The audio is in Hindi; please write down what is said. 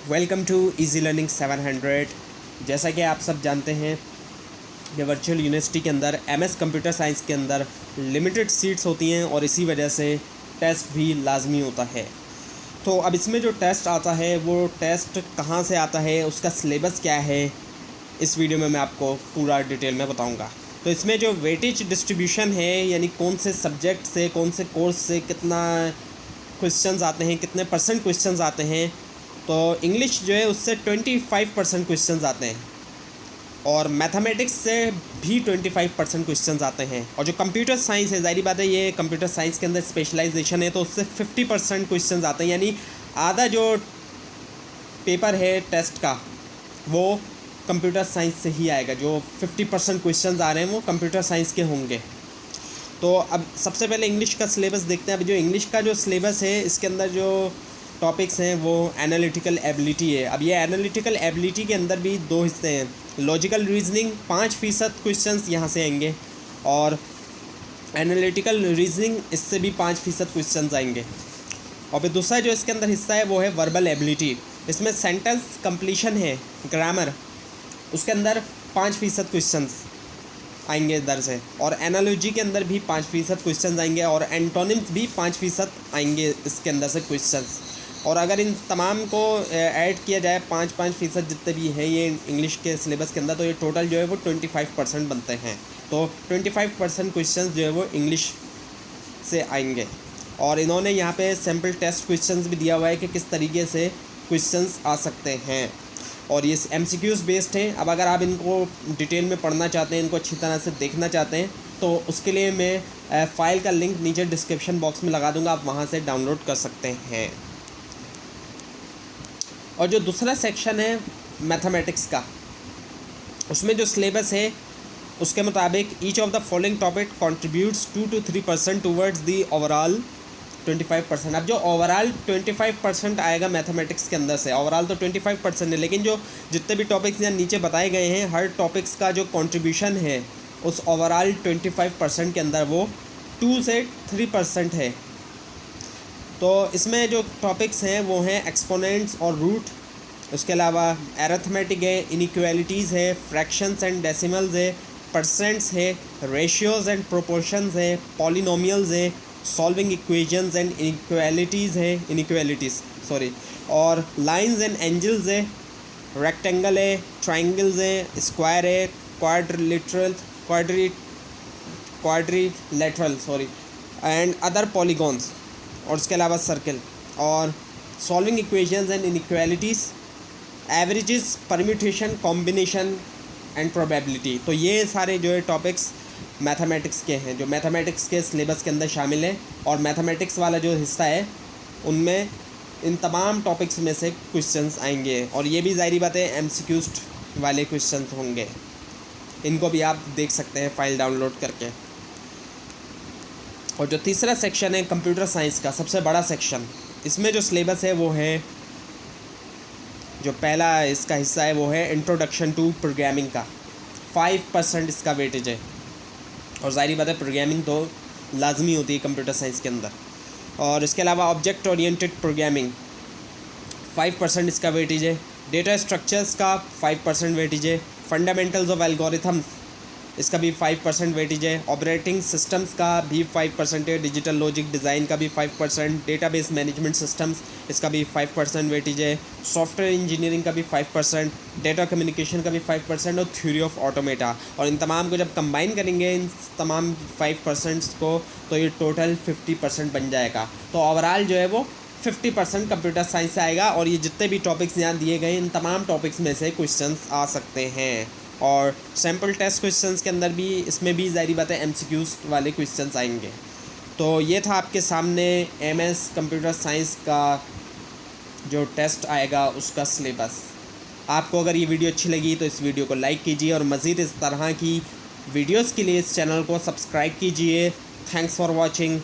Welcome to easy learning 700। जैसा कि आप सब जानते हैं कि वर्चुअल यूनिवर्सिटी के अंदर एमएस कंप्यूटर साइंस के अंदर लिमिटेड सीट्स होती हैं और इसी वजह से टेस्ट भी लाजमी होता है। तो अब इसमें जो टेस्ट आता है वो टेस्ट कहाँ से आता है, उसका सिलेबस क्या है, इस वीडियो में मैं आपको पूरा डिटेल में बताऊंगा। तो इसमें जो वेटेज डिस्ट्रीब्यूशन है, यानी कौन से सब्जेक्ट से कौन से कोर्स से कितना क्वेश्चंस आते हैं, कितने परसेंट क्वेश्चंस आते हैं, तो इंग्लिश जो है उससे 25% क्वेश्चंस आते हैं और मैथमेटिक्स से भी 25% क्वेश्चंस आते हैं। और जो कंप्यूटर साइंस है, ज़ाहिर बात है ये कंप्यूटर साइंस के अंदर स्पेशलाइजेशन है, तो उससे 50% क्वेश्चंस आते हैं। यानी आधा जो पेपर है टेस्ट का वो कंप्यूटर साइंस से ही आएगा। जो 50% क्वेश्चंस आ रहे हैं वो कंप्यूटर साइंस के होंगे। तो अब सबसे पहले इंग्लिश का सिलेबस देखते हैं। अब जो इंग्लिश का जो सिलेबस है इसके अंदर जो टॉपिक्स हैं वो एनालिटिकल एबिलिटी है। अब ये एनालिटिकल एबिलिटी के अंदर भी दो हिस्से हैं। लॉजिकल रीजनिंग 5% क्वेश्चंस यहाँ से आएंगे और एनालिटिकल रीजनिंग इससे भी 5% क्वेश्चंस आएंगे। और फिर दूसरा जो इसके अंदर हिस्सा है वो है वर्बल एबिलिटी। इसमें सेंटेंस कंप्लीशन है, ग्रामर, उसके अंदर 5% क्वेश्चंस आएंगे इधर से। और एनालॉजी के अंदर भी 5% क्वेश्चंस आएंगे और एंटोनिम्स भी 5% आएंगे इसके अंदर से क्वेश्चंस। और अगर इन तमाम को ऐड किया जाए 5-5% जितने भी हैं ये इंग्लिश के सिलेबस के अंदर, तो ये टोटल जो है वो 25% बनते हैं। तो 25% क्वेश्चंस जो है वो इंग्लिश से आएंगे। और इन्होंने यहाँ पे सैम्पल टेस्ट क्वेश्चंस भी दिया हुआ है कि किस तरीके से क्वेश्चंस आ सकते हैं और ये MCQs बेस्ड हैं। अब अगर आप इनको डिटेल में पढ़ना चाहते हैं, इनको अच्छी तरह से देखना चाहते हैं, तो उसके लिए मैं फ़ाइल का लिंक नीचे डिस्क्रिप्शन बॉक्स में लगा दूंगा, आप वहाँ से डाउनलोड कर सकते हैं। और जो दूसरा सेक्शन है मैथमेटिक्स का, उसमें जो सिलेबस है उसके मुताबिक each of the following topic contributes 2 to 3% towards the overall 25%। अब जो ओवरऑल 25% आएगा मैथमेटिक्स के अंदर से, ओवरऑल तो 25% है, लेकिन जो जितने भी टॉपिक्स यहाँ नीचे बताए गए हैं हर टॉपिक्स का जो कंट्रीब्यूशन है उस ओवरऑल 25% के अंदर वो 2 से 3% है। तो इसमें जो टॉपिक्स हैं वो हैं एक्सपोनेंट्स और रूट, उसके अलावा एरिथमेटिक है, इनइक्वालिटीज़ है, फ्रैक्शंस एंड डेसिमल्स है, परसेंट्स है, रेशियोज़ एंड प्रोपोर्शंस है, पॉलिनोमियल्स है, सॉल्विंग इक्वेशंस एंड इनइक्वालिटीज़ और लाइंस एंड एंगल्स है, रेक्टेंगल है, ट्राइंगल्स है, स्क्वायर है, क्वाड्रिलेटरल एंड अदर पॉलीगॉन्स, और उसके अलावा सर्कल, और solving equations and inequalities, averages, permutation, combination and probability. तो ये सारे जो है टॉपिक्स मैथमेटिक्स के हैं, जो मैथमेटिक्स के सिलेबस के अंदर शामिल है। और मैथमेटिक्स वाला जो हिस्सा है उनमें इन तमाम टॉपिक्स में से क्वेश्चंस आएंगे और ये भी ज़ाहिर बात है MCQs वाले क्वेश्चंस होंगे। इनको भी आप देख सकते हैं फ़ाइल डाउनलोड करके। और जो तीसरा सेक्शन है कंप्यूटर साइंस का, सबसे बड़ा सेक्शन, इसमें जो सिलेबस है वो है, जो पहला इसका हिस्सा है वो है इंट्रोडक्शन टू प्रोग्रामिंग का। 5% इसका वेटेज है और ज़ाहिर बात है प्रोग्रामिंग तो लाजमी होती है कंप्यूटर साइंस के अंदर। और इसके अलावा ऑब्जेक्ट ओरिएंटेड प्रोग्रामिंग 5% इसका वेटेज है। डेटा स्ट्रक्चर्स का 5% वेटेज है। फंडामेंटल्स ऑफ एल्गोरिथम्स इसका भी 5% वेटेज है। ऑपरेटिंग सिस्टम्स का भी 5% है। डिजिटल लॉजिक डिज़ाइन का भी 5%। डेटाबेस मैनेजमेंट सिस्टम्स इसका भी 5% वेटेज है। सॉफ्टवेयर इंजीनियरिंग का भी 5%, डेटा कम्युनिकेशन का भी 5% और थ्योरी ऑफ ऑटोमेटा। और इन तमाम को जब कंबाइन करेंगे इन तमाम 5% को, तो ये टोटल 50% बन जाएगा। तो ओवरऑल जो है वो 50% कंप्यूटर साइंस से आएगा। और ये जितने भी टॉपिक्स यहाँ दिए गए इन तमाम टॉपिक्स में से क्वेश्चंस आ सकते हैं। और सैम्पल टेस्ट क्वेश्चंस के अंदर भी, इसमें भी ज़ाहिर बात है MCQs वाले क्वेश्चंस आएंगे। तो ये था आपके सामने MS कंप्यूटर साइंस का जो टेस्ट आएगा उसका सिलेबस। आपको अगर ये वीडियो अच्छी लगी तो इस वीडियो को लाइक कीजिए और मज़ीद इस तरह की वीडियोस के लिए इस चैनल को सब्सक्राइब कीजिए। Thanks for watching.